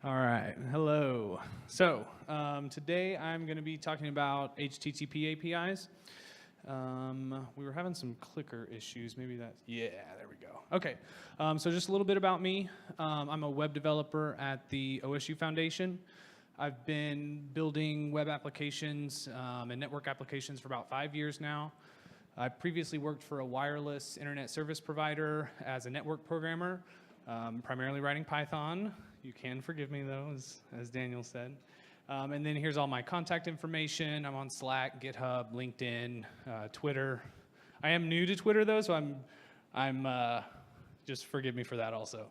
All right, hello. So today I'm going to be talking about HTTP APIs. We were having some clicker issues. Maybe that, yeah, there we go. Okay, so just a little bit about me. I'm a web developer at the OSU Foundation. I've been building web applications and network applications for about 5 years now. I previously worked for a wireless internet service provider as a network programmer, primarily writing Python. You can forgive me, though, as Daniel said. And then here's all my contact information. I'm on Slack, GitHub, LinkedIn, Twitter. I am new to Twitter, though, so I'm just forgive me for that also.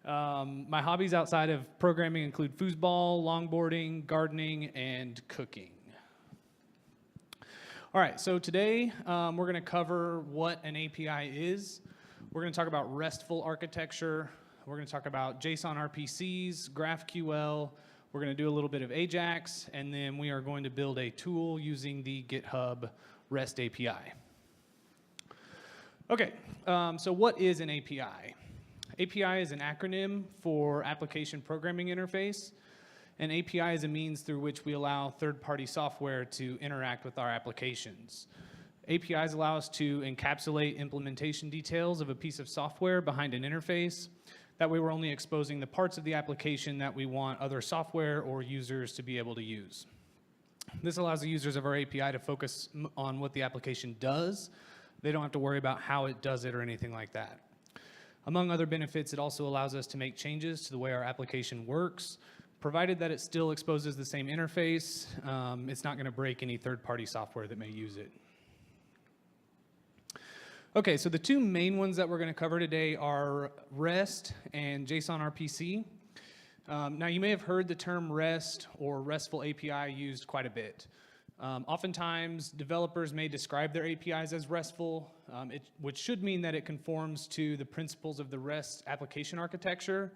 My hobbies outside of programming include foosball, longboarding, gardening, and cooking. All right, so today we're going to cover what an API is. We're going to talk about RESTful architecture. We're going to talk about JSON-RPCs, GraphQL. We're going to do a little bit of ajax, and then we are going to build a tool using the GitHub REST API. Okay, so what is an API? API is an acronym for Application Programming Interface. An API is a means through which we allow third-party software to interact with our applications. APIs allow us to encapsulate implementation details of a piece of software behind an interface. That way we're only exposing the parts of the application that we want other software or users to be able to use. This allows the users of our API to focus on what the application does. They don't have to worry about how it does it or anything like that. Among other benefits, it also allows us to make changes to the way our application works, provided that it still exposes the same interface. It's not going to break any third-party software that may use it. Okay, so the two main ones that we're going to cover today are REST and JSON-RPC. Now, you may have heard the term REST or RESTful API used quite a bit. Oftentimes, developers may describe their APIs as RESTful, which should mean that it conforms to the principles of the REST application architecture.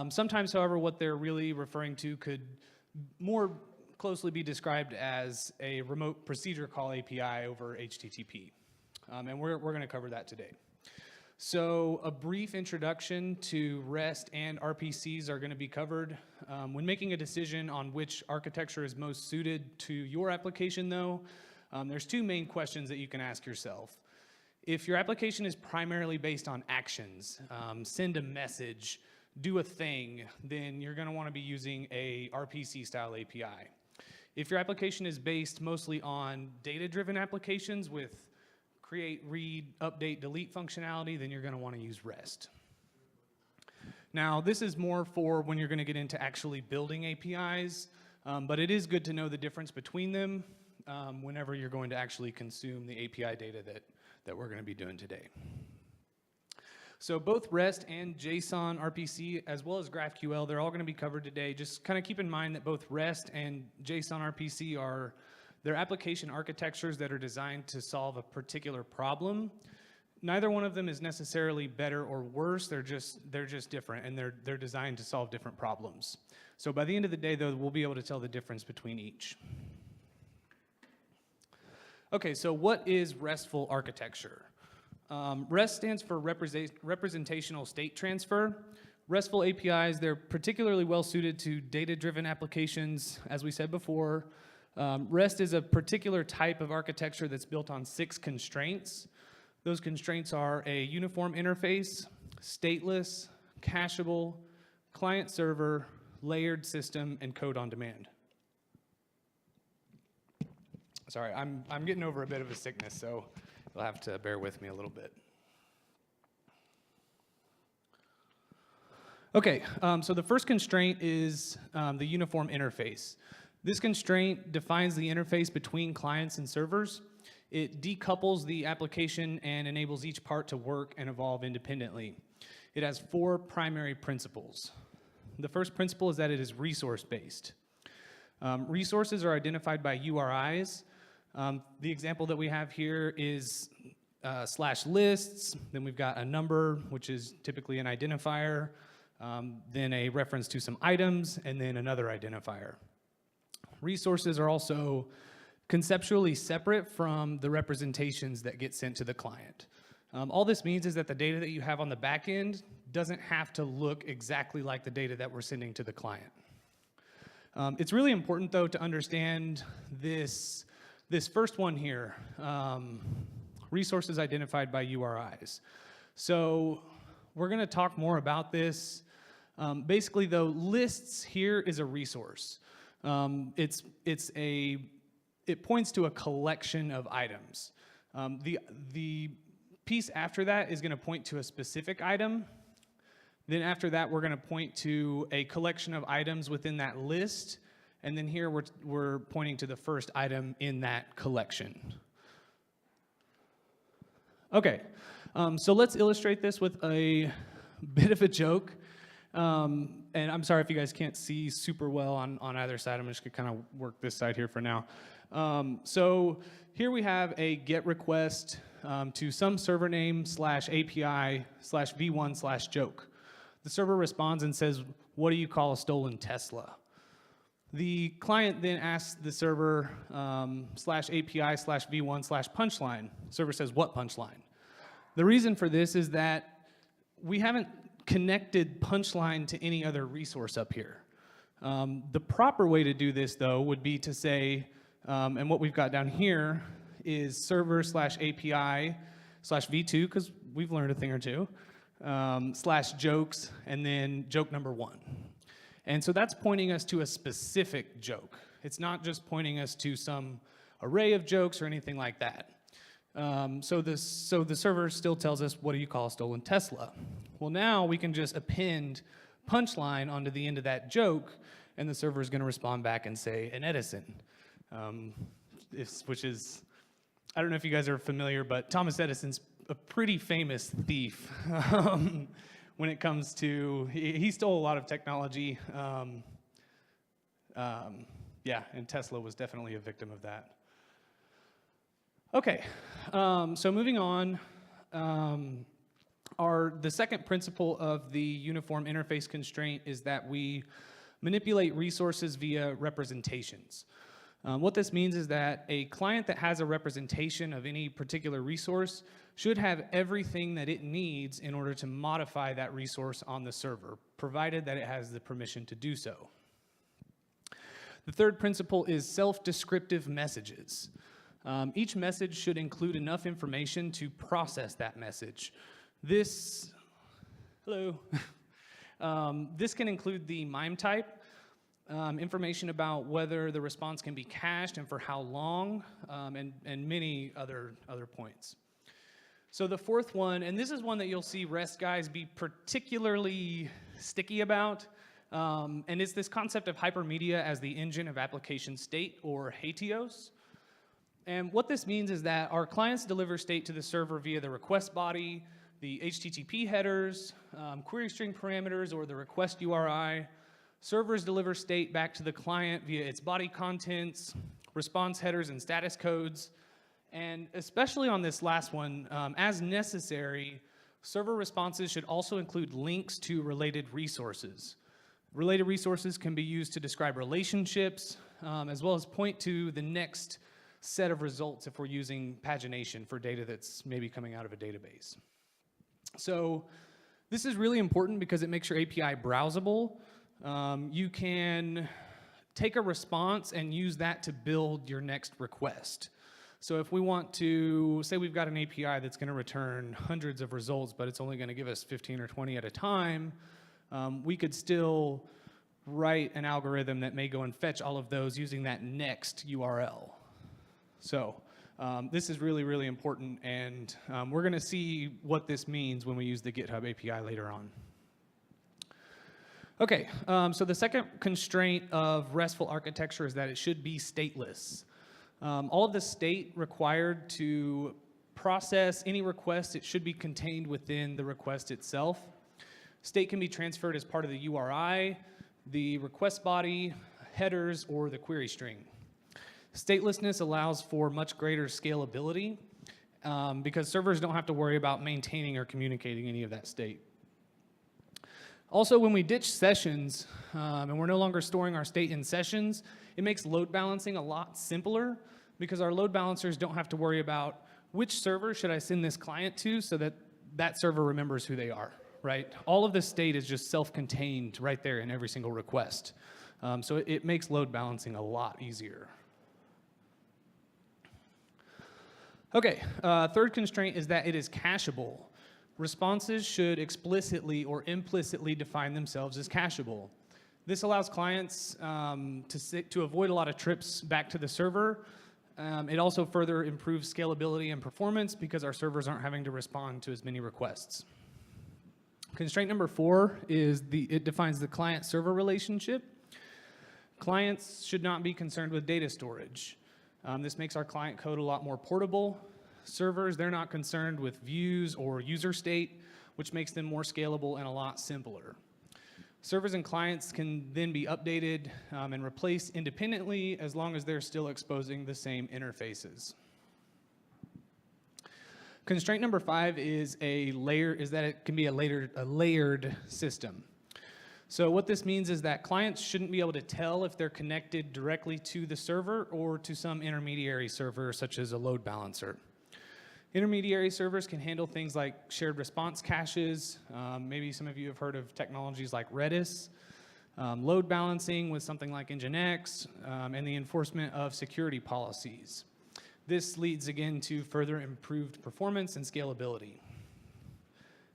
Sometimes, however, what they're really referring to could more closely be described as a remote procedure call API over HTTP. And we're going to cover that today. So a brief introduction to REST and RPCs are going to be covered. When making a decision on which architecture is most suited to your application, though, there's two main questions that you can ask yourself. If your application is primarily based on actions, send a message, do a thing, then you're going to want to be using a RPC-style API. If your application is based mostly on data-driven applications with create, read, update, delete functionality, then you're going to want to use REST. Now, this is more for when you're going to get into actually building APIs, but it is good to know the difference between them whenever you're going to actually consume the API data that we're going to be doing today. So both REST and JSON-RPC, as well as GraphQL, they're all going to be covered today. Just kind of keep in mind that both REST and JSON-RPC are they're application architectures that are designed to solve a particular problem. Neither one of them is necessarily better or worse. They're just different, and they're designed to solve different problems. So by the end of the day, though, we'll be able to tell the difference between each. Okay, so what is RESTful architecture? REST stands for representational state transfer. RESTful APIs, they're particularly well suited to data-driven applications, as we said before. REST is a particular type of architecture that's built on 6 constraints. Those constraints are a uniform interface, stateless, cacheable, client-server, layered system, and code on demand. Sorry, I'm getting over a bit of a sickness, so you'll have to bear with me a little bit. Okay, so the first constraint is the uniform interface. This constraint defines the interface between clients and servers. It decouples the application and enables each part to work and evolve independently. It has 4 primary principles. The first principle is that it is resource-based. Resources are identified by URIs. The example that we have here is /lists, then we've got a number, which is typically an identifier, then a reference to some items, and then another identifier. Resources are also conceptually separate from the representations that get sent to the client. All this means is that the data that you have on the back end doesn't have to look exactly like the data that we're sending to the client. It's really important, though, to understand this first one here, resources identified by URIs. So we're going to talk more about this. Basically, though, lists here is a resource. It points to a collection of items. The piece after that is going to point to a specific item. Then after that, we're going to point to a collection of items within that list. And then here we're pointing to the first item in that collection. Okay, so let's illustrate this with a bit of a joke. And I'm sorry if you guys can't see super well on either side. I'm just going to kind of work this side here for now. So here we have a GET request to some server name /API/v1/joke. The server responds and says, what do you call a stolen Tesla? The client then asks the server /API/v1/punchline. Server says, what punchline? The reason for this is that we haven't connected punchline to any other resource up here. The proper way to do this, though, would be to say, and what we've got down here is server /API/v2, because we've learned a thing or two, /jokes, and then joke number 1. And so that's pointing us to a specific joke. It's not just pointing us to some array of jokes or anything like that. So the server still tells us, what do you call a stolen Tesla? Well, now we can just append punchline onto the end of that joke, and the server is going to respond back and say an Edison, which is, I don't know if you guys are familiar, but Thomas Edison's a pretty famous thief when it comes to, he stole a lot of technology. Yeah, and Tesla was definitely a victim of that. Okay, so moving on, the second principle of the uniform interface constraint is that we manipulate resources via representations. What this means is that a client that has a representation of any particular resource should have everything that it needs in order to modify that resource on the server, provided that it has the permission to do so. The third principle is self-descriptive messages. Each message should include enough information to process that message. This can include the MIME type, information about whether the response can be cached and for how long, and many other points. So the fourth one, and this is one that you'll see REST guys be particularly sticky about, and it's this concept of hypermedia as the engine of application state, or HATIOS. And what this means is that our clients deliver state to the server via the request body, the HTTP headers, query string parameters, or the request URI. Servers deliver state back to the client via its body contents, response headers, and status codes. And especially on this last one, as necessary, server responses should also include links to related resources. Related resources can be used to describe relationships, as well as point to the next set of results if we're using pagination for data that's maybe coming out of a database. So this is really important because it makes your API browsable. You can take a response and use that to build your next request. So if we want to, say we've got an API that's going to return hundreds of results, but it's only going to give us 15 or 20 at a time, we could still write an algorithm that may go and fetch all of those using that next URL. So this is really, really important, and we're going to see what this means when we use the GitHub API later on. Okay, so the second constraint of RESTful architecture is that it should be stateless. All of the state required to process any request, it should be contained within the request itself. State can be transferred as part of the URI, the request body, headers, or the query string. Statelessness allows for much greater scalability because servers don't have to worry about maintaining or communicating any of that state. Also, when we ditch sessions and we're no longer storing our state in sessions, it makes load balancing a lot simpler because our load balancers don't have to worry about which server should I send this client to so that that server remembers who they are, right? All of this state is just self-contained right there in every single request. So it makes load balancing a lot easier. Okay, third constraint is that it is cacheable. Responses should explicitly or implicitly define themselves as cacheable. This allows clients to avoid a lot of trips back to the server. It also further improves scalability and performance because our servers aren't having to respond to as many requests. Constraint number 4 is it defines the client-server relationship. Clients should not be concerned with data storage. This makes our client code a lot more portable. Servers, they're not concerned with views or user state, which makes them more scalable and a lot simpler. Servers and clients can then be updated and replaced independently as long as they're still exposing the same interfaces. Constraint number 5 is that it can be a layered system. So what this means is that clients shouldn't be able to tell if they're connected directly to the server or to some intermediary server, such as a load balancer. Intermediary servers can handle things like shared response caches. Maybe some of you have heard of technologies like Redis, load balancing with something like Nginx, and the enforcement of security policies. This leads again to further improved performance and scalability.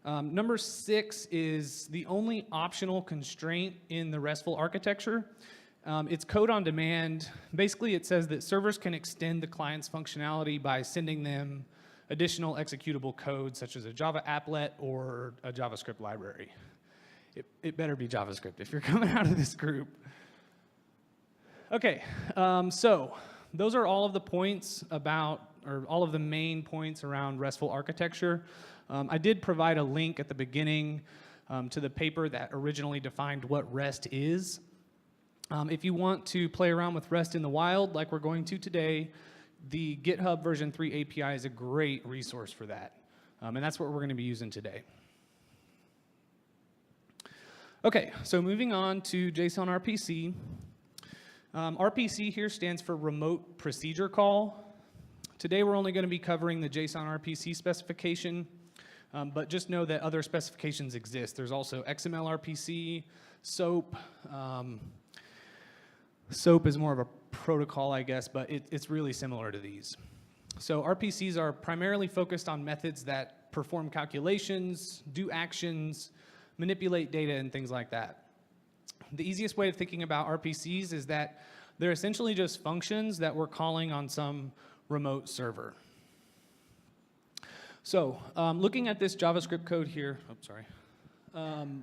Number 6 is the only optional constraint in the RESTful architecture. It's code on demand. Basically, it says that servers can extend the client's functionality by sending them additional executable code, such as a Java applet or a JavaScript library. It better be JavaScript if you're coming out of this group. Okay, so those are all of the points all of the main points around RESTful architecture. I did provide a link at the beginning to the paper that originally defined what REST is. If you want to play around with REST in the wild, like we're going to today, the GitHub version 3 API is a great resource for that. And that's what we're going to be using today. Okay, so moving on to JSON-RPC. RPC here stands for Remote Procedure Call. Today we're only going to be covering the JSON-RPC specification, but just know that other specifications exist. There's also XML-RPC, SOAP. SOAP is more of a protocol, I guess, but it's really similar to these. So RPCs are primarily focused on methods that perform calculations, do actions, manipulate data, and things like that. The easiest way of thinking about RPCs is that they're essentially just functions that we're calling on some remote server. So looking at this JavaScript code here,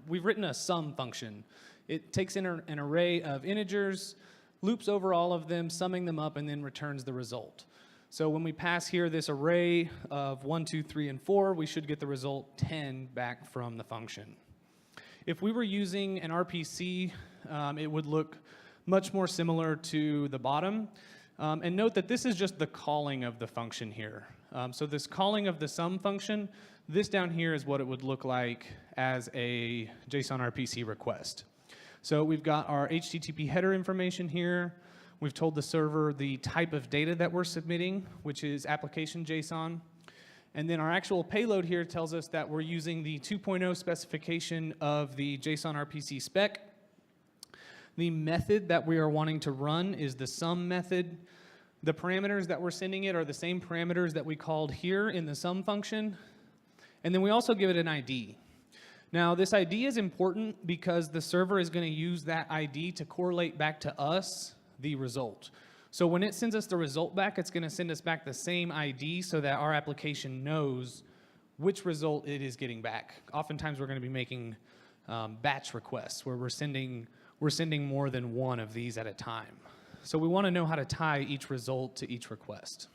we've written a sum function. It takes in an array of integers, loops over all of them, summing them up, and then returns the result. So when we pass here this array of 1, 2, 3, and 4, we should get the result 10 back from the function. If we were using an RPC, it would look much more similar to the bottom. And note that this is just the calling of the function here. So this calling of the sum function, this down here is what it would look like as a JSON-RPC request. So we've got our HTTP header information here. We've told the server the type of data that we're submitting, which is application JSON. And then our actual payload here tells us that we're using the 2.0 specification of the JSON-RPC spec. The method that we are wanting to run is the sum method. The parameters that we're sending it are the same parameters that we called here in the sum function. And then we also give it an ID. Now, this ID is important because the server is going to use that ID to correlate back to us the result. So when it sends us the result back, it's going to send us back the same ID so that our application knows which result it is getting back. Oftentimes, we're going to be making batch requests where we're sending more than one of these at a time. So we want to know how to tie each result to each request.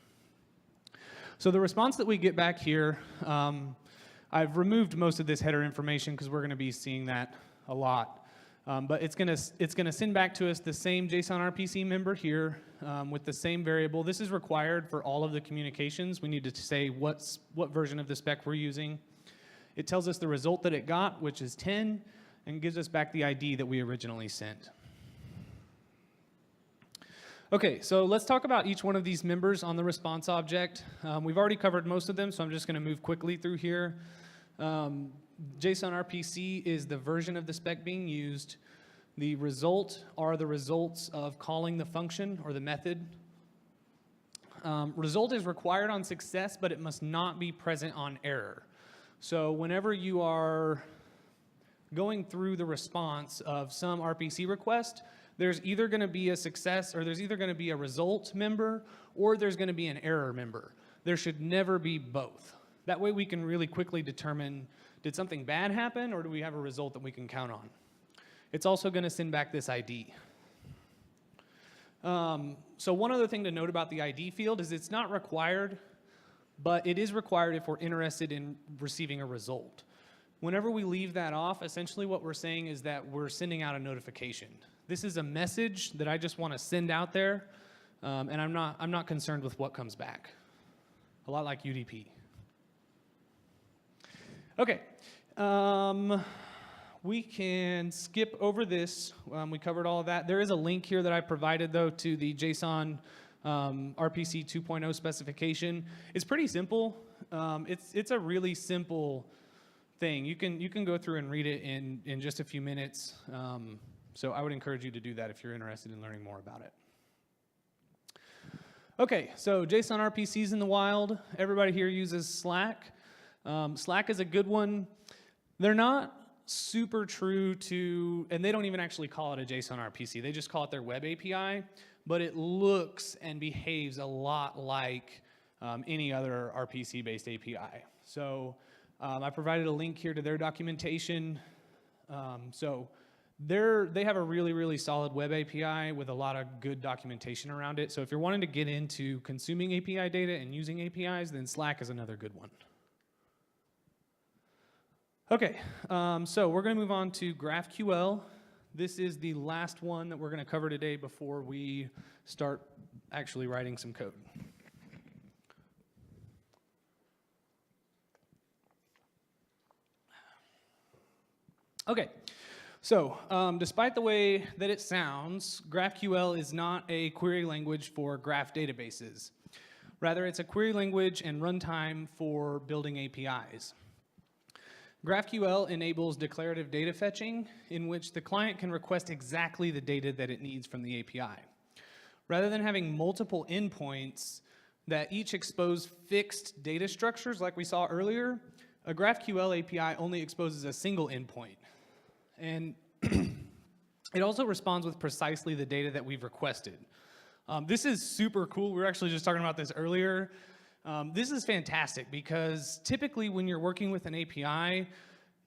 So the response that we get back here, I've removed most of this header information because we're going to be seeing that a lot. But it's going to send back to us the same JSON-RPC member here with the same variable. This is required for all of the communications. We need to say what version of the spec we're using. It tells us the result that it got, which is 10, and gives us back the ID that we originally sent. Okay, so let's talk about each one of these members on the response object. We've already covered most of them, so I'm just going to move quickly through here. JSON-RPC is the version of the spec being used. The result are the results of calling the function or the method. Result is required on success, but it must not be present on error. So whenever you are going through the response of some RPC request, there's either going to be a success or there's either going to be a result member or there's going to be an error member. There should never be both. That way we can really quickly determine, did something bad happen or do we have a result that we can count on? It's also going to send back this ID. So one other thing to note about the ID field is it's not required, but it is required if we're interested in receiving a result. Whenever we leave that off, essentially what we're saying is that we're sending out a notification. This is a message that I just want to send out there, and I'm not concerned with what comes back. A lot like UDP. Okay. We can skip over this. We covered all of that. There is a link here that I provided, though, to the JSON RPC 2.0 specification. It's pretty simple. It's a really simple thing. You can go through and read it in just a few minutes. So I would encourage you to do that if you're interested in learning more about it. Okay, so JSON-RPCs in the wild. Everybody here uses Slack. Slack is a good one. They're not super true to, and they don't even actually call it a JSON-RPC. They just call it their web API, but it looks and behaves a lot like any other RPC-based API. So I provided a link here to their documentation. So they have a really, really solid web API with a lot of good documentation around it. So if you're wanting to get into consuming API data and using APIs, then Slack is another good one. Okay, so we're going to move on to GraphQL. This is the last one that we're going to cover today before we start actually writing some code. Okay, so despite the way that it sounds, GraphQL is not a query language for graph databases. Rather, it's a query language and runtime for building APIs. GraphQL enables declarative data fetching, in which the client can request exactly the data that it needs from the API. Rather than having multiple endpoints that each expose fixed data structures like we saw earlier, a GraphQL API only exposes a single endpoint. And it also responds with precisely the data that we've requested. This is super cool. We were actually just talking about this earlier. This is fantastic because typically when you're working with an API,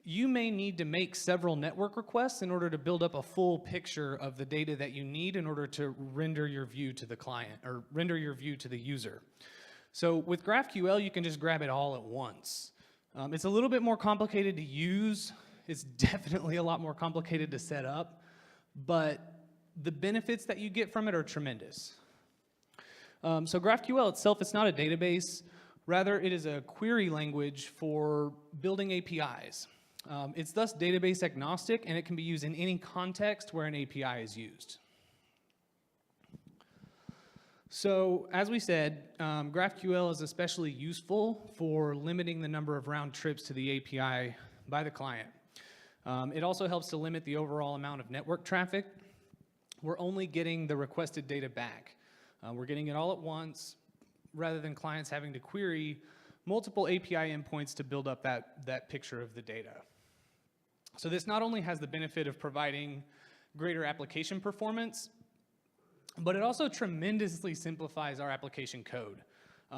you may need to make several network requests in order to build up a full picture of the data that you need in order to render your view to the client or render your view to the user. So with GraphQL, you can just grab it all at once. It's a little bit more complicated to use. It's definitely a lot more complicated to set up, but the benefits that you get from it are tremendous. So GraphQL itself, it's not a database. Rather, it is a query language for building APIs. It's thus database agnostic, and it can be used in any context where an API is used. So as we said, GraphQL is especially useful for limiting the number of round trips to the API by the client. It also helps to limit the overall amount of network traffic. We're only getting the requested data back. We're getting it all at once, rather than clients having to query multiple API endpoints to build up that picture of the data. So this not only has the benefit of providing greater application performance, but it also tremendously simplifies our application code.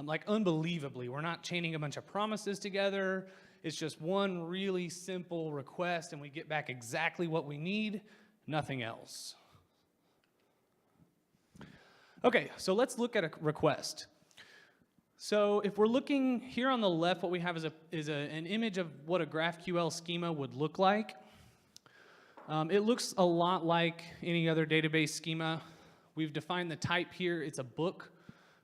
Like unbelievably, we're not chaining a bunch of promises together. It's just one really simple request and we get back exactly what we need, nothing else. Okay, so let's look at a request. So if we're looking here on the left, what we have is an image of what a GraphQL schema would look like. It looks a lot like any other database schema. We've defined the type here. It's a book.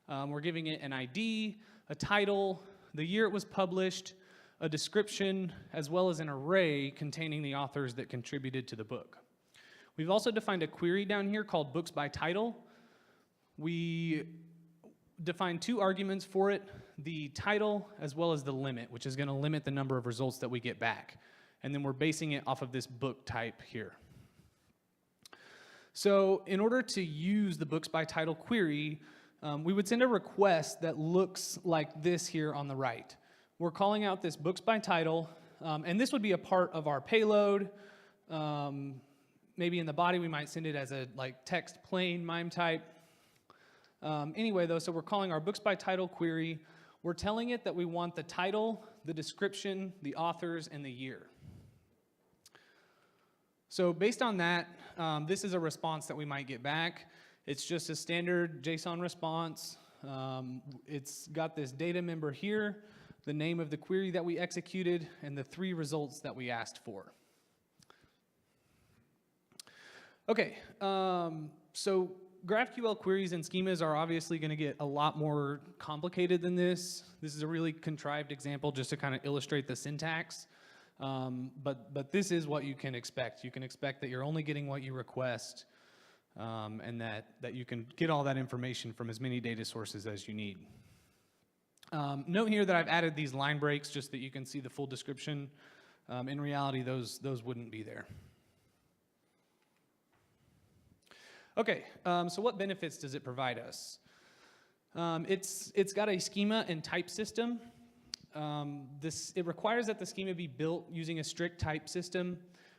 We're giving it an ID, a title, the year it was published, a description, as well as an array containing the authors that contributed to the book. We've also defined a query down here called books by title. We define two arguments for it, the title as well as the limit, which is going to limit the number of results that we get back. and then we're basing it off of this book type here. So in order to use the books by title query, we would send a request that looks like this here on the right. We're calling out this books by title, and this would be a part of our payload. Maybe in the body we might send it as a text plain MIME type. Anyway though, so we're calling our books by title query. We're telling it that we want the title, the description, the authors, and the year. So based on that, this is a response that we might get back. It's just a standard JSON response. It's got this data member here, the name of the query that we executed, and the 3 results that we asked for. Okay, so GraphQL queries and schemas are obviously going to get a lot more complicated than this. This is a really contrived example just to kind of illustrate the syntax. But this is what you can expect. You can expect that you're only getting what you request, and that you can get all that information from as many data sources as you need. Note here that I've added these line breaks just that you can see the full description. In reality, those wouldn't be there. Okay, so what benefits does it provide us? It's got a schema and type system. It requires that the schema be built using a strict type system.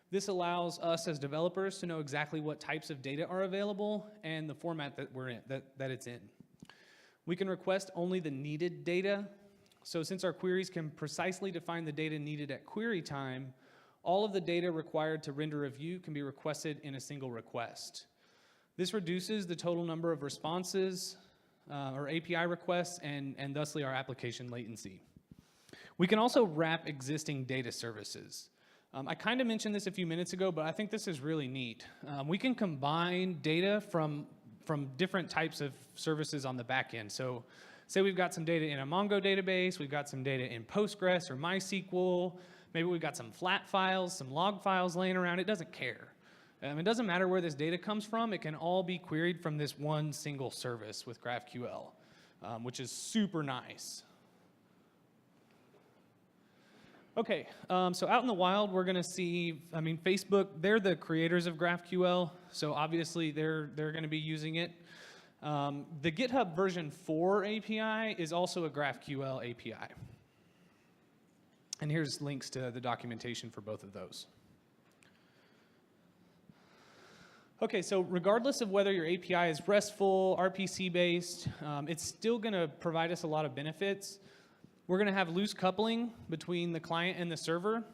This allows us as developers to know exactly what types of data are available and the format that we're in, that it's in. We can request only the needed data. So since our queries can precisely define the data needed at query time, all of the data required to render a view can be requested in a single request. This reduces the total number of responses or API requests and thusly our application latency. We can also wrap existing data services. I kind of mentioned this a few minutes ago, but I think this is really neat. We can combine data from different types of services on the back end. So say we've got some data in a Mongo database, we've got some data in Postgres or MySQL, maybe we've got some flat files, some log files laying around. It doesn't care. It doesn't matter where this data comes from. It can all be queried from this one single service with GraphQL, which is super nice. Okay, so out in the wild, we're going to see, Facebook, they're the creators of GraphQL, so obviously they're going to be using it. The GitHub version 4 API is also a GraphQL API. And here's links to the documentation for both of those. Okay, so regardless of whether your API is RESTful, RPC-based, it's still going to provide us a lot of benefits. We're going to have loose coupling between the client and the server.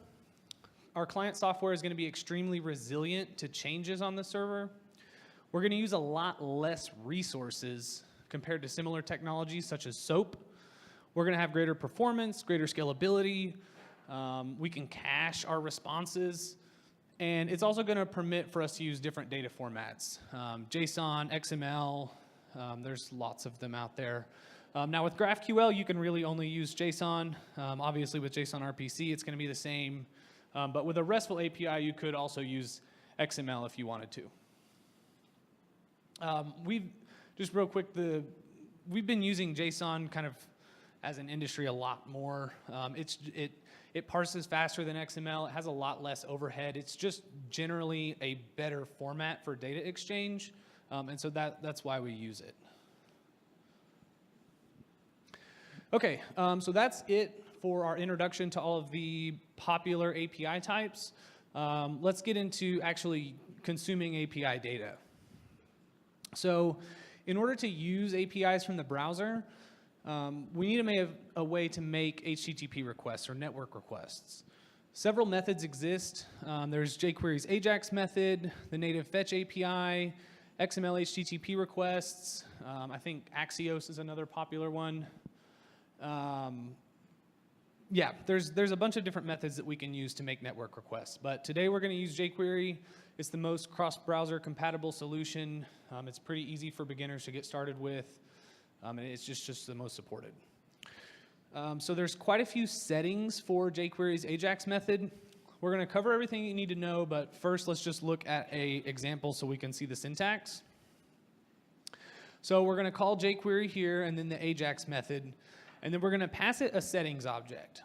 Our client software is going to be extremely resilient to changes on the server. We're going to use a lot less resources compared to similar technologies such as SOAP. We're going to have greater performance, greater scalability. We can cache our responses. And it's also going to permit for us to use different data formats. JSON, XML, there's lots of them out there. Now with GraphQL, you can really only use JSON. Obviously with JSON-RPC, it's going to be the same. But with a RESTful API, you could also use XML if you wanted to. Just real quick, we've been using JSON kind of as an industry a lot more. It parses faster than XML. It has a lot less overhead. It's just generally a better format for data exchange. And so that's why we use it. Okay, so that's it for our introduction to all of the popular API types. Let's get into actually consuming API data. So in order to use APIs from the browser, we need to make a way to make HTTP requests or network requests. Several methods exist. There's jQuery's ajax method, the native fetch API, XML HTTP requests. I think Axios is another popular one. Yeah, there's a bunch of different methods that we can use to make network requests. But today we're going to use jQuery. It's the most cross-browser compatible solution. It's pretty easy for beginners to get started with. And it's just the most supported. So there's quite a few settings for jQuery's ajax method. We're going to cover everything you need to know, but first let's just look at an example so we can see the syntax. So we're going to call jQuery here and then the ajax method, and then we're going to pass it a settings object.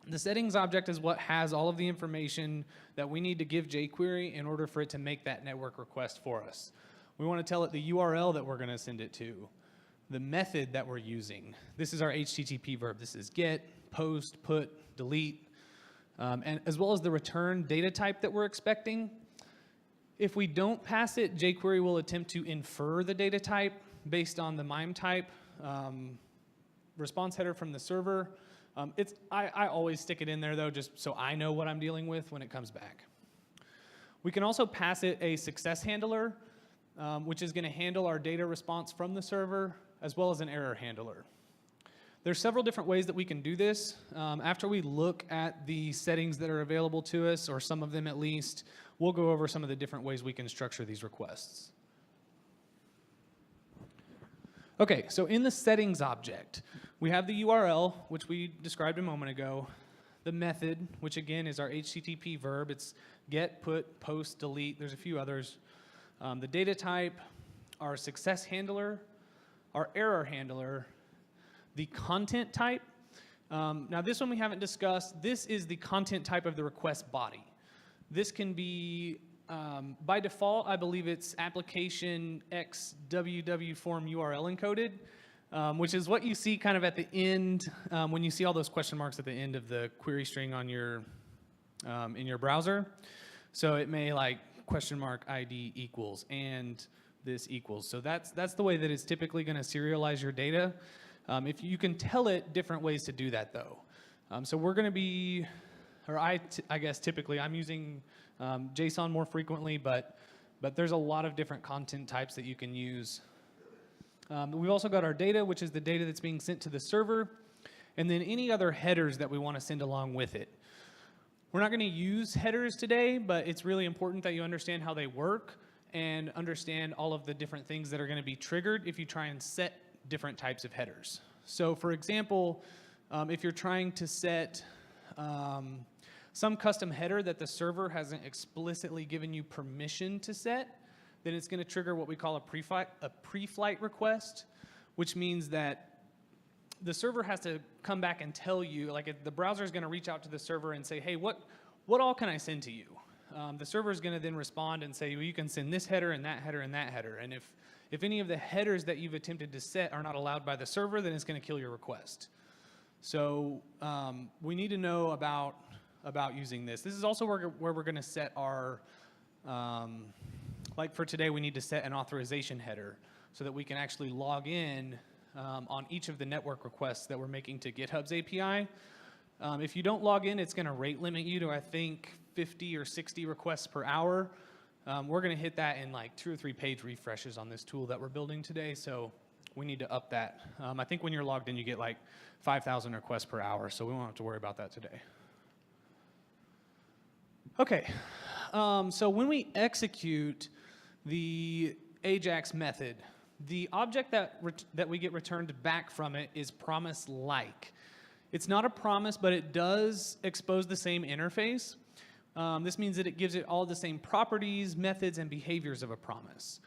The settings object is what has all of the information that we need to give jQuery in order for it to make that network request for us. We want to tell it the URL that we're going to send it to, the method that we're using. This is our HTTP verb. This is get, post, put, delete, and as well as the return data type that we're expecting. If we don't pass it, jQuery will attempt to infer the data type based on the MIME type response header from the server. I always stick it in there though, just so I know what I'm dealing with when it comes back. We can also pass it a success handler, which is going to handle our data response from the server, as well as an error handler. There's several different ways that we can do this. After we look at the settings that are available to us, or some of them at least, we'll go over some of the different ways we can structure these requests. Okay, so in the settings object, we have the URL, which we described a moment ago, the method, which again is our HTTP verb. It's get, put, post, delete. There's a few others. The data type, our success handler, our error handler, the content type. Now this one we haven't discussed. This is the content type of the request body. This can be, by default, I believe it's application XWW form URL encoded, which is what you see kind of at the end when you see all those question marks at the end of the query string on your, in your browser. So it may like question mark ID equals and this equals. So that's the way that it's typically going to serialize your data. If you can tell it different ways to do that though. So we're going to be, or I guess typically I'm using JSON more frequently, but there's a lot of different content types that you can use. We've also got our data, which is the data that's being sent to the server, and then any other headers that we want to send along with it. We're not going to use headers today, but it's really important that you understand how they work and understand all of the different things that are going to be triggered if you try and set different types of headers. So for example, if you're trying to set some custom header that the server hasn't explicitly given you permission to set, then it's going to trigger what we call a pre-flight request, which means that the server has to come back and tell you, like if the browser is going to reach out to the server and say, hey, what all can I send to you? The server is going to then respond and say, well, you can send this header and that header and that header. And if any of the headers that you've attempted to set are not allowed by the server, then it's going to kill your request. So we need to know about using this. This is also where we're going to set our, like for today, we need to set an authorization header so that we can actually log in on each of the network requests that we're making to GitHub's API. If you don't log in, it's going to rate limit you to, I think, 50 or 60 requests per hour. We're going to hit that in like 2 or 3 page refreshes on this tool that we're building today, so we need to up that. I think when you're logged in, you get like 5,000 requests per hour, so we won't have to worry about that today. Okay, so when we execute the Ajax method, the object that we get returned back from it is promise-like. It's not a promise, but it does expose the same interface. This means that it gives it all the same properties, methods, and behaviors of a promise.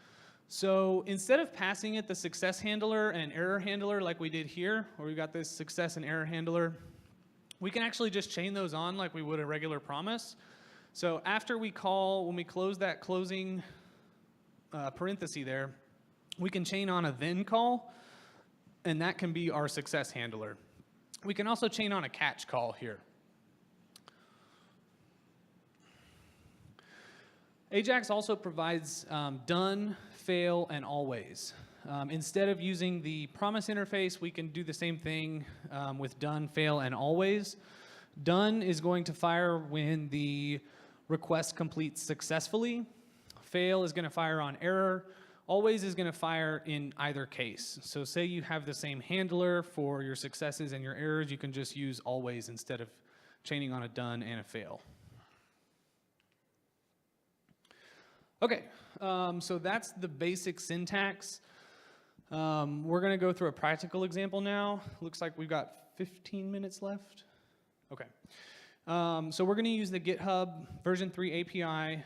So instead of passing it the success handler and error handler like we did here, where we've got this success and error handler, we can actually just chain those on like we would a regular promise. So after we call, when we close that closing parenthesis there, we can chain on a then call, and that can be our success handler. We can also chain on a catch call here. Ajax also provides done, fail, and always. Instead of using the promise interface, we can do the same thing with done, fail, and always. Done is going to fire when the request completes successfully. Fail is going to fire on error. Always is going to fire in either case. So say you have the same handler for your successes and your errors, you can just use always instead of chaining on a done and a fail. Okay, so that's the basic syntax. We're going to go through a practical example now. Looks like we've got 15 minutes left. Okay, so we're going to use the GitHub version 3 API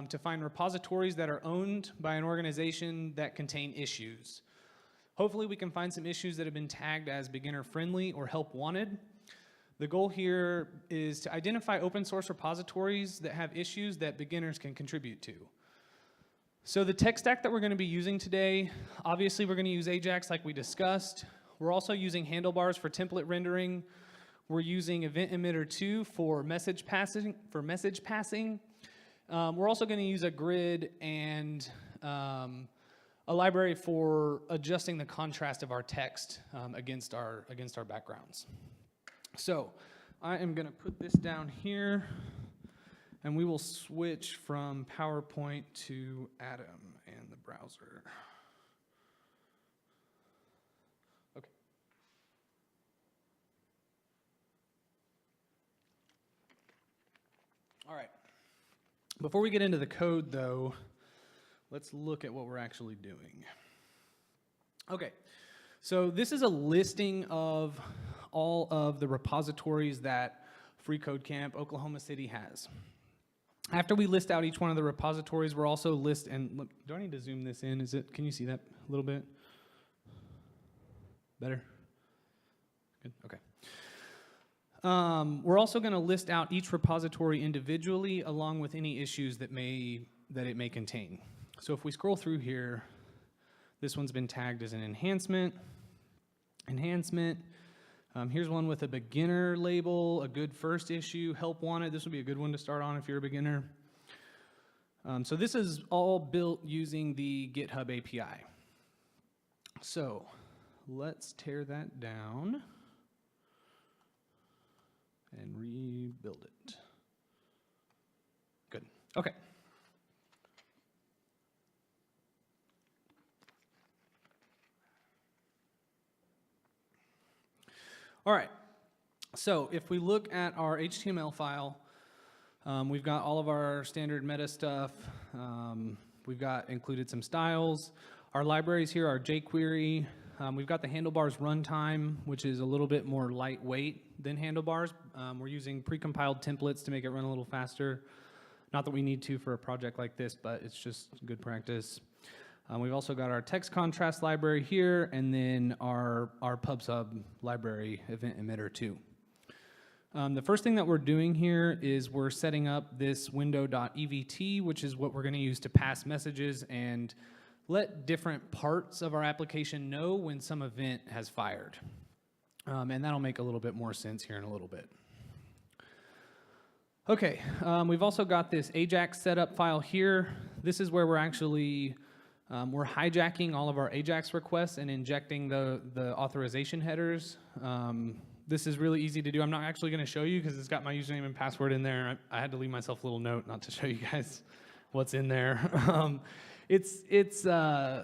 to find repositories that are owned by an organization that contain issues. Hopefully we can find some issues that have been tagged as beginner friendly or help wanted. The goal here is to identify open source repositories that have issues that beginners can contribute to. So the tech stack that we're going to be using today, obviously we're going to use Ajax like we discussed. We're also using handlebars for template rendering. We're using Event Emitter 2 for message passing. We're also going to use a grid and a library for adjusting the contrast of our text against our backgrounds. So I am going to put this down here, and we will switch from PowerPoint to Atom and the browser. Okay. All right. Before we get into the code, though, let's look at what we're actually doing. Okay. So this is a listing of all of the repositories that FreeCodeCamp Oklahoma City has. After we list out each one of the repositories, we're also look, do I need to zoom this in? Can you see that a little bit? Better? Good, okay. We're also going to list out each repository individually along with any issues that it may contain. So if we scroll through here, this one's been tagged as an enhancement. Here's one with a beginner label, a good first issue, help wanted. This would be a good one to start on if you're a beginner. So this is all built using the GitHub API. So let's tear that down and rebuild it. Good. Okay. All right, so if we look at our HTML file, we've got all of our standard meta stuff. We've got included some styles. Our libraries here are jQuery. We've got the handlebars runtime, which is a little bit more lightweight than handlebars. We're using precompiled templates to make it run a little faster. Not that we need to for a project like this, but it's just good practice. We've also got our text contrast library here, and then our pub/sub library, Event Emitter 2. The first thing that we're doing here is we're setting up this window.evt, which is what we're going to use to pass messages and let different parts of our application know when some event has fired. And that'll make a little bit more sense here in a little bit. Okay, we've also got this Ajax setup file here. This is where we're actually we're hijacking all of our Ajax requests and injecting the authorization headers. This is really easy to do. I'm not actually going to show you because it's got my username and password in there. I had to leave myself a little note not to show you guys what's in there. It's base64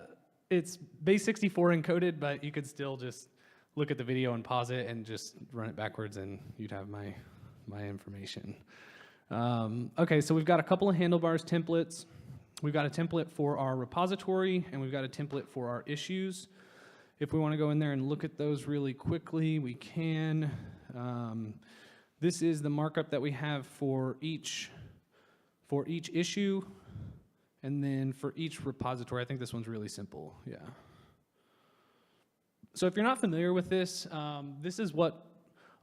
encoded, but you could still just look at the video and pause it and just run it backwards, and you'd have my information. Okay, so we've got a couple of handlebars templates. We've got a template for our repository, and we've got a template for our issues. If we want to go in there and look at those really quickly, we can. This is the markup that we have for each issue, and then for each repository. I think this one's really simple, yeah. So if you're not familiar with this, this is what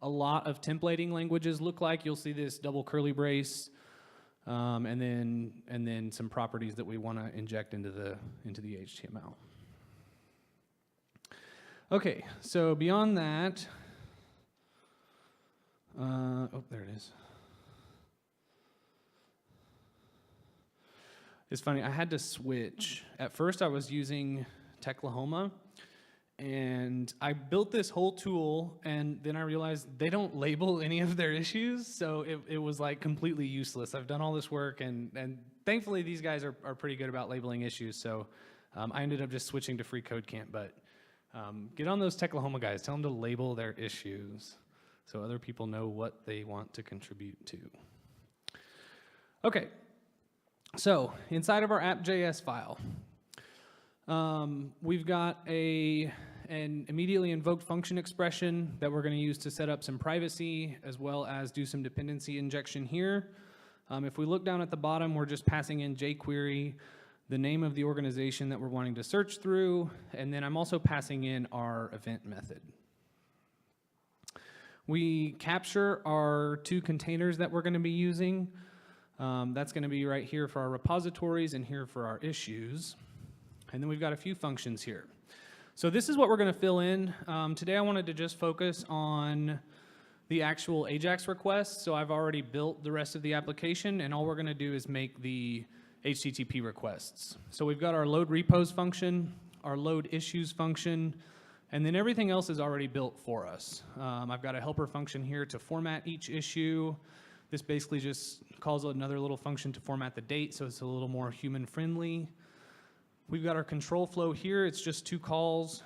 a lot of templating languages look like. You'll see this double curly brace, and then some properties that we want to inject into the HTML. Okay, so beyond that, oh, there it is. It's funny, I had to switch. At first I was using Techlahoma, and I built this whole tool, and then I realized they don't label any of their issues, so it was like completely useless. I've done all this work, and thankfully these guys are pretty good about labeling issues, so I ended up just switching to FreeCodeCamp, but get on those Techlahoma guys. Tell them to label their issues so other people know what they want to contribute to. Okay, so inside of our app.js file, we've got an immediately invoked function expression that we're going to use to set up some privacy as well as do some dependency injection here. If we look down at the bottom, we're just passing in jQuery, the name of the organization that we're wanting to search through, and then I'm also passing in our event method. We capture our 2 containers that we're going to be using. That's going to be right here for our repositories and here for our issues. And then we've got a few functions here. So this is what we're going to fill in. Today I wanted to just focus on the actual AJAX request. So I've already built the rest of the application, and all we're going to do is make the HTTP requests. So we've got our load repos function, our load issues function, and then everything else is already built for us. I've got a helper function here to format each issue. This basically just calls another little function to format the date, so it's a little more human-friendly. We've got our control flow here. It's just 2 calls.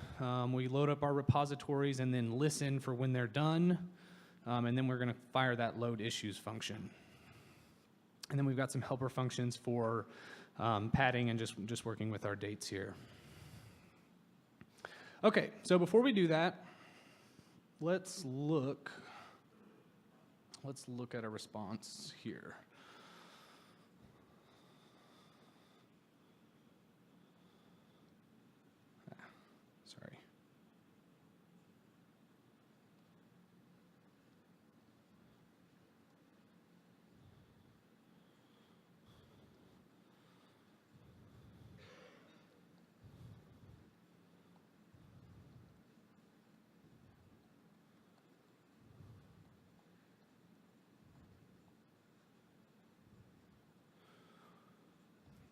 We load up our repositories and then listen for when they're done. And then we're going to fire that load issues function. And then we've got some helper functions for padding and just working with our dates here. Okay, so before we do that, let's look at a response here. Sorry.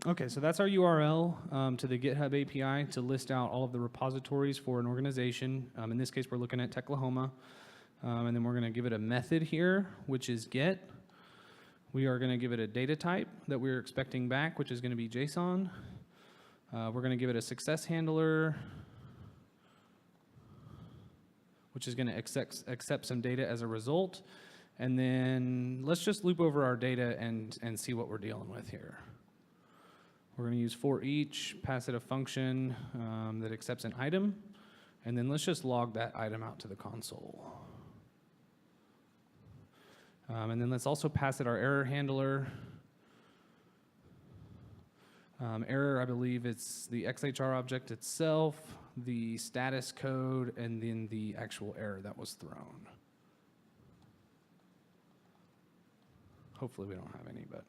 Okay, so that's our URL to the GitHub API to list out all of the repositories for an organization. In this case, we're looking at Techlahoma. And then we're going to give it a method here, which is get. We are going to give it a data type that we're expecting back, which is going to be JSON. We're going to give it a success handler, which is going to accept some data as a result. And then let's just loop over our data and see what we're dealing with here. We're going to use for each, pass it a function that accepts an item, and then let's just log that item out to the console. And then let's also pass it our error handler. Error, I believe it's the XHR object itself, the status code, and then the actual error that was thrown. Hopefully we don't have any, but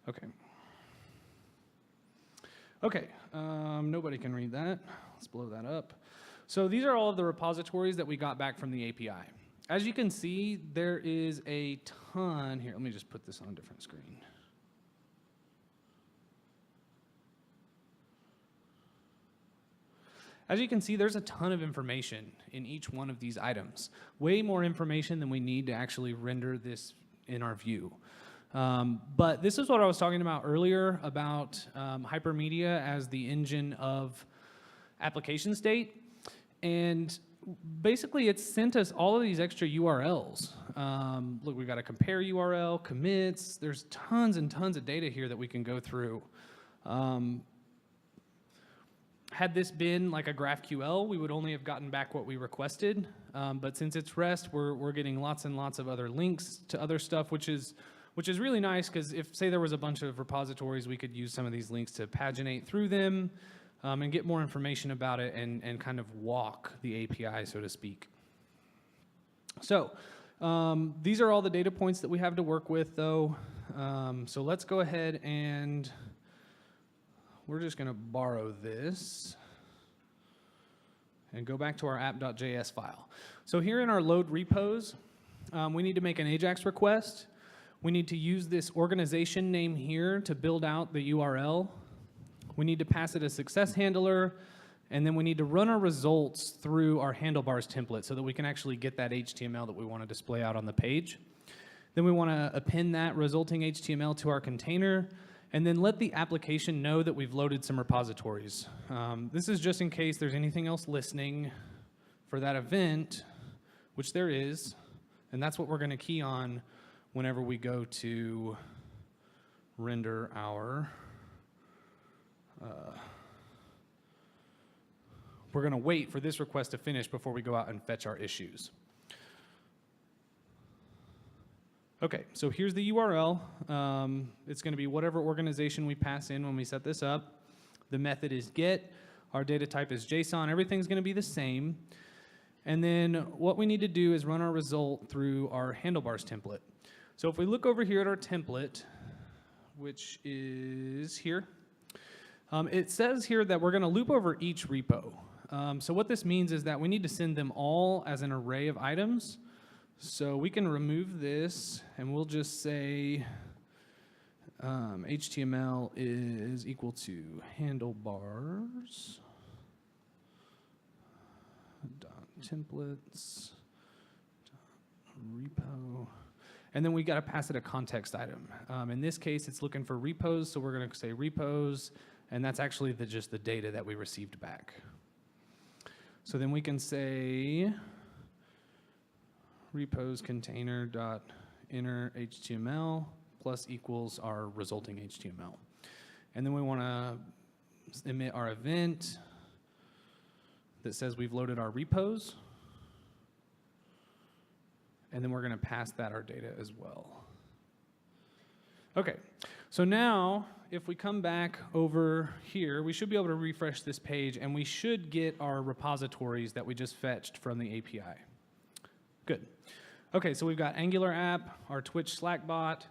okay. Okay, nobody can read that. Let's blow that up. So these are all of the repositories that we got back from the API. As you can see, there is a ton here. Let me just put this on a different screen. As you can see, there's a ton of information in each one of these items. Way more information than we need to actually render this in our view. But this is what I was talking about earlier about hypermedia as the engine of application state. And basically, it's sent us all of these extra URLs. Look, we've got a compare URL, commits. There's tons and tons of data here that we can go through. Had this been like a GraphQL, we would only have gotten back what we requested. But since it's REST, we're getting lots and lots of other links to other stuff, which is really nice, because if, say, there was a bunch of repositories, we could use some of these links to paginate through them and get more information about it and kind of walk the API, so to speak. So these are all the data points that we have to work with, though. So let's go ahead and we're just going to borrow this and go back to our app.js file. So here in our load repos, we need to make an AJAX request. We need to use this organization name here to build out the URL. We need to pass it a success handler, and then we need to run our results through our handlebars template so that we can actually get that HTML that we want to display out on the page. Then we want to append that resulting HTML to our container, and then let the application know that we've loaded some repositories. This is just in case there's anything else listening for that event, which there is, and that's what we're going to key on whenever we go to render our, we're going to wait for this request to finish before we go out and fetch our issues. Okay, so here's the URL. It's going to be whatever organization we pass in when we set this up. The method is get. Our data type is JSON. Everything's going to be the same. And then what we need to do is run our result through our handlebars template. So if we look over here at our template, which is here, it says here that we're going to loop over each repo. So what this means is that we need to send them all as an array of items. So we can remove this, and we'll just say HTML is equal to handlebars dot templates dot repo, and then we got to pass it a context item. In this case, it's looking for repos, so we're going to say repos, and that's actually just the data that we received back. So then we can say repos container dot inner HTML plus equals our resulting HTML. And then we want to emit our event that says we've loaded our repos. And then we're going to pass that our data as well. Okay, so now if we come back over here, we should be able to refresh this page, and we should get our repositories that we just fetched from the API. Good. Okay, so we've got Angular app, our Twitch Slack bot,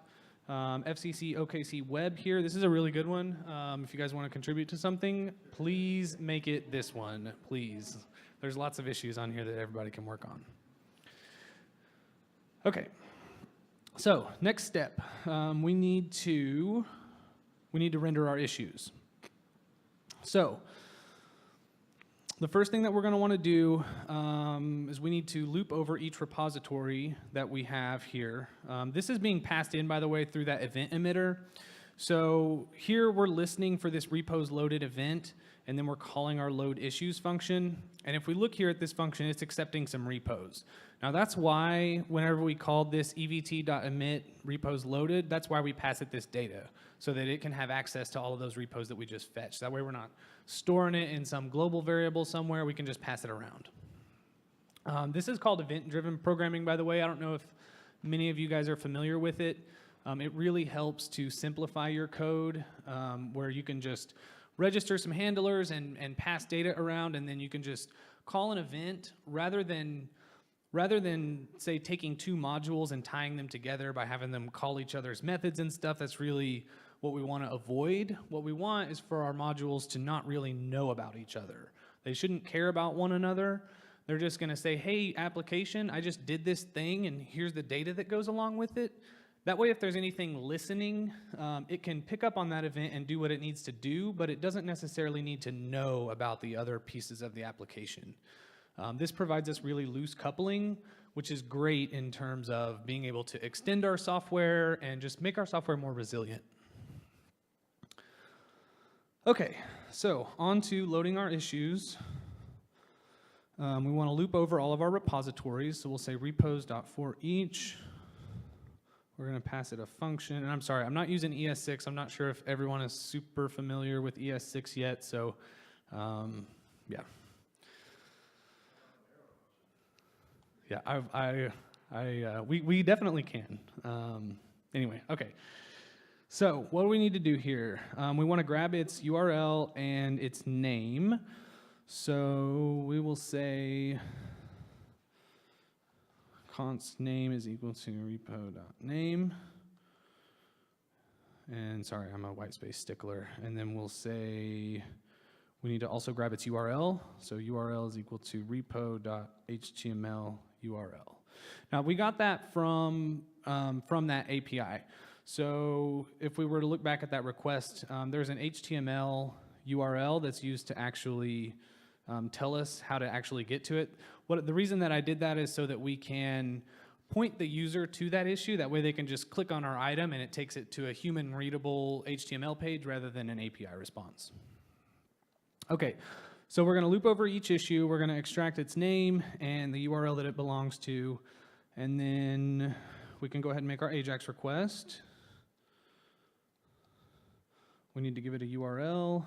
FCC OKC web here. This is a really good one. If you guys want to contribute to something, please make it this one, please. There's lots of issues on here that everybody can work on. Okay, so next step, we need to render our issues. So the first thing that we're going to want to do is we need to loop over each repository that we have here. This is being passed in, by the way, through that event emitter. So here we're listening for this repos loaded event, and then we're calling our load issues function. And if we look here at this function, it's accepting some repos. Now that's why whenever we called this evt.emit repos loaded, that's why we pass it this data, so that it can have access to all of those repos that we just fetched. That way we're not storing it in some global variable somewhere, we can just pass it around. This is called event-driven programming, by the way. I don't know if many of you guys are familiar with it. It really helps to simplify your code, where you can just register some handlers and pass data around, and then you can just call an event rather than say taking two modules and tying them together by having them call each other's methods and stuff. That's really what we want to avoid. What we want is for our modules to not really know about each other. They shouldn't care about one another. They're just going to say, hey, application, I just did this thing, and here's the data that goes along with it. That way, if there's anything listening, it can pick up on that event and do what it needs to do, but it doesn't necessarily need to know about the other pieces of the application. This provides us really loose coupling, which is great in terms of being able to extend our software and just make our software more resilient. Okay, so on to loading our issues. We want to loop over all of our repositories, so we'll say repos.forEach. We're going to pass it a function, and I'm sorry, I'm not using ES6. I'm not sure if everyone is super familiar with ES6 yet, so yeah. Yeah, we definitely can. Anyway, okay. So what do we need to do here? We want to grab its URL and its name. So we will say const name is equal to repo.name. And sorry, I'm a white space stickler. And then we'll say we need to also grab its URL. So URL is equal to repo.html URL. Now we got that from that API. So if we were to look back at that request, there's an HTML URL that's used to actually tell us how to actually get to it. The reason that I did that is so that we can point the user to that issue. That way they can just click on our item and it takes it to a human readable HTML page rather than an API response. Okay, so we're going to loop over each issue. We're going to extract its name and the URL that it belongs to, and then we can go ahead and make our AJAX request. We need to give it a URL,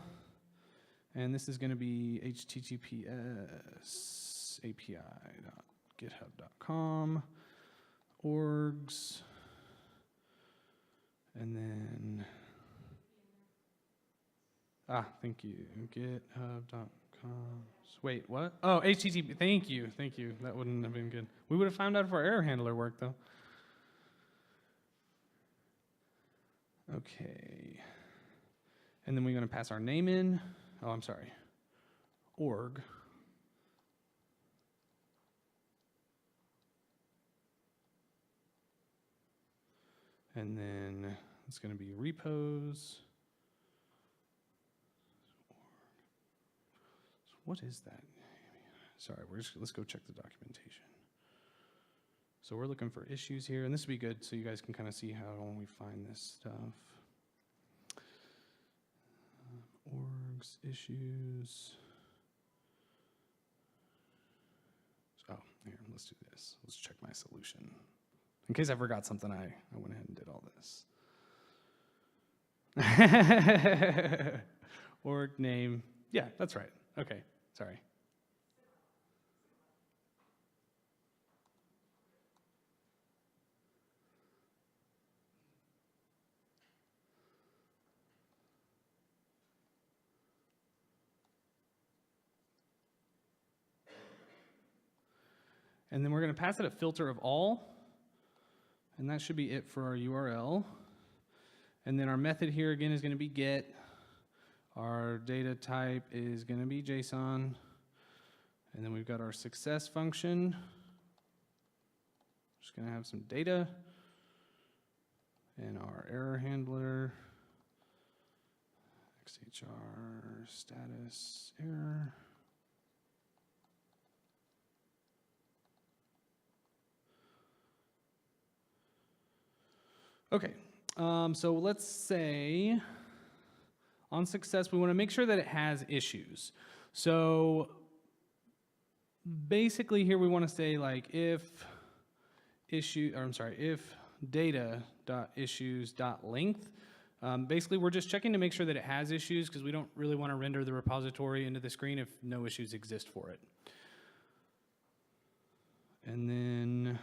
and this is going to be https api.github.com orgs, and then thank you, github.com Wait, what? Oh, HTTP. Thank you. Thank you. That wouldn't have been good. We would have found out if our error handler worked, though. Okay. And then we're going to pass our name in. Oh, I'm sorry. Org. And then it's going to be repos. What is that? Sorry, let's go check the documentation. So we're looking for issues here, and this would be good so you guys can kind of see how we find this stuff. Orgs, issues. Oh, here, let's do this. Let's check my solution. In case I forgot something, I went ahead and did all this. Org name. Yeah, that's right. Okay, sorry. And then we're going to pass it a filter of all. And that should be it for our URL. And then our method here again is going to be get. Our data type is going to be JSON. And then we've got our success function. Just going to have some data. And our error handler. XHR status error. Okay, so let's say on success, we want to make sure that it has issues. So basically here we want to say like if data.issues.length. Basically we're just checking to make sure that it has issues because we don't really want to render the repository into the screen if no issues exist for it. And then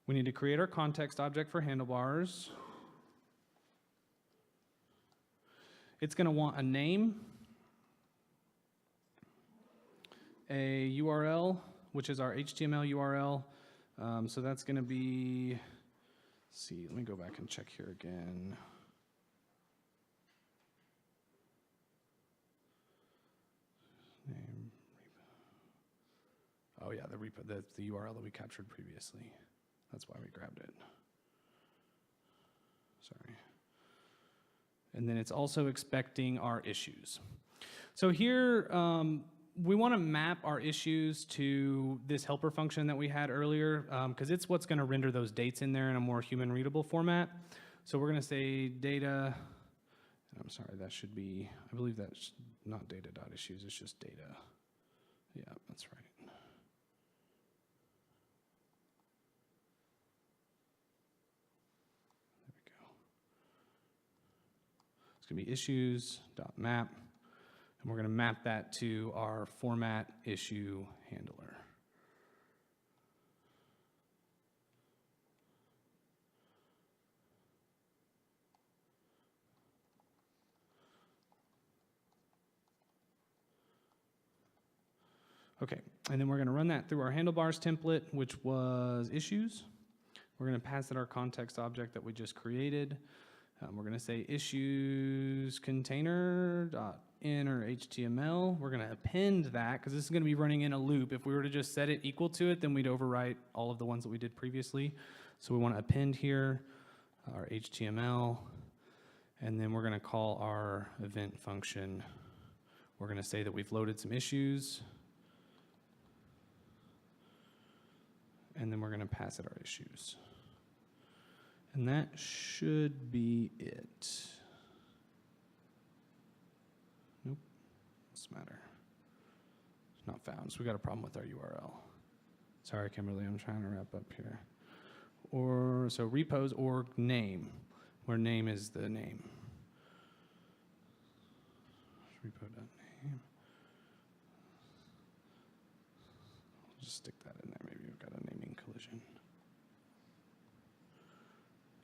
we need to create our context object for handlebars. It's going to want a name, a URL, which is our HTML URL. So that's going to be, let's see, let me go back and check here again. Name, repo. Oh yeah, the repo, the URL that we captured previously. That's why we grabbed it. Sorry. And then it's also expecting our issues. So here, we want to map our issues to this helper function that we had earlier, because it's what's going to render those dates in there in a more human readable format. So we're going to say data, I'm sorry, that should be, I believe that's not data.issues, it's just data. Yeah, that's right. It's going to be issues.map, and we're going to map that to our format issue handler. Okay, and then we're going to run that through our handlebars template, which was issues. We're going to pass it our context object that we just created. We're going to say issues container.inner HTML. We're going to append that because this is going to be running in a loop. If we were to just set it equal to it, then we'd overwrite all of the ones that we did previously. So we want to append here our HTML, and then we're going to call our event function. We're going to say that we've loaded some issues, and then we're going to pass it our issues. And that should be it. Nope, what's the matter? It's not found, so we got a problem with our URL. Sorry, Kimberly, I'm trying to wrap up here. So repos org name, where name is the name. Repo.name. I'll just stick that in there, maybe we've got a naming collision.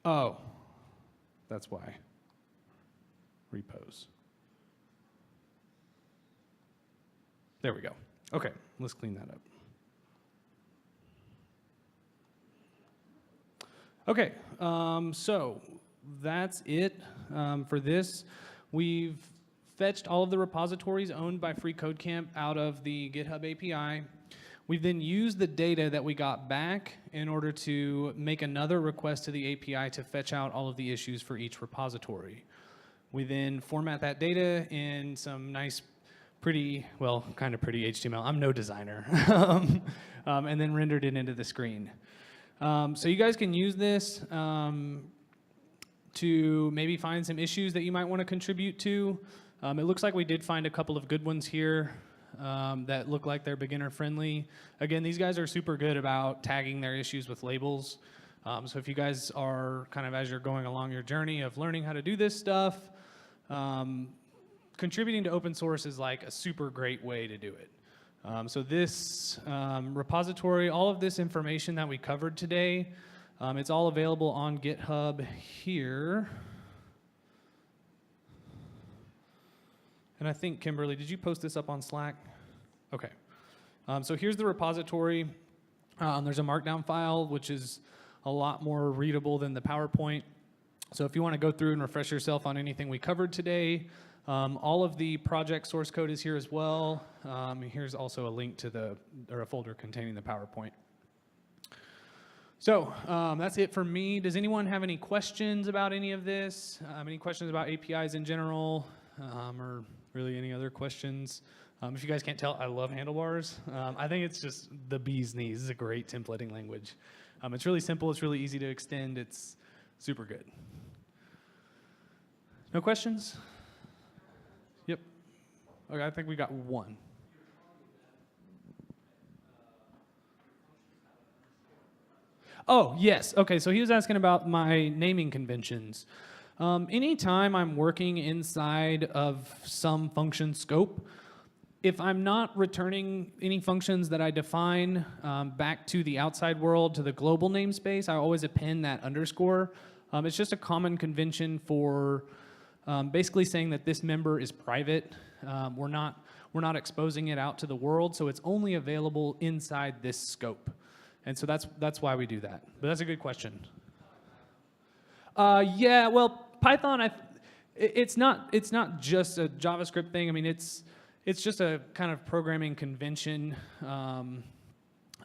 Oh, that's why. Repos. There we go. Okay, let's clean that up. Okay, so that's it for this. We've fetched all of the repositories owned by FreeCodeCamp out of the GitHub API. We've then used the data that we got back in order to make another request to the API to fetch out all of the issues for each repository. We then format that data in some nice, pretty, well, kind of pretty HTML. I'm no designer. And then rendered it into the screen. So you guys can use this to maybe find some issues that you might want to contribute to. It looks like we did find a couple of good ones here that look like they're beginner friendly. Again, these guys are super good about tagging their issues with labels. So if you guys are kind of, as you're going along your journey of learning how to do this stuff, contributing to open source is like a super great way to do it. So this repository, all of this information that we covered today, it's all available on GitHub here. And I think, Kimberly, did you post this up on Slack? Okay. So here's the repository. There's a markdown file, which is a lot more readable than the PowerPoint. So if you want to go through and refresh yourself on anything we covered today, all of the project source code is here as well. Here's also a link to a folder containing the PowerPoint. So that's it for me. Does anyone have any questions about any of this? Any questions about APIs in general, or really any other questions? If you guys can't tell, I love handlebars. I think it's just the bee's knees. It's a great templating language. It's really simple. It's really easy to extend. It's super good. No questions? Yep. Okay, I think we got one. Oh, yes. Okay, so he was asking about my naming conventions. Anytime I'm working inside of some function scope, if I'm not returning any functions that I define back to the outside world, to the global namespace, I always append that underscore. It's just a common convention for basically saying that this member is private. We're not exposing it out to the world, so it's only available inside this scope. And so that's why we do that. But that's a good question. Yeah, well, Python, it's not just a JavaScript thing. I mean, it's just a kind of programming convention,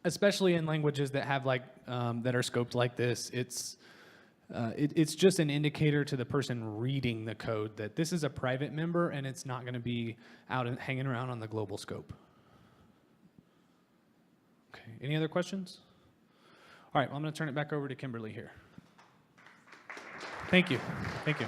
especially in languages that have that are scoped like this. It's just an indicator to the person reading the code that this is a private member and it's not going to be out and hanging around on the global scope. Okay, any other questions? All right, well, I'm going to turn it back over to Kimberly here. Thank you. Thank you.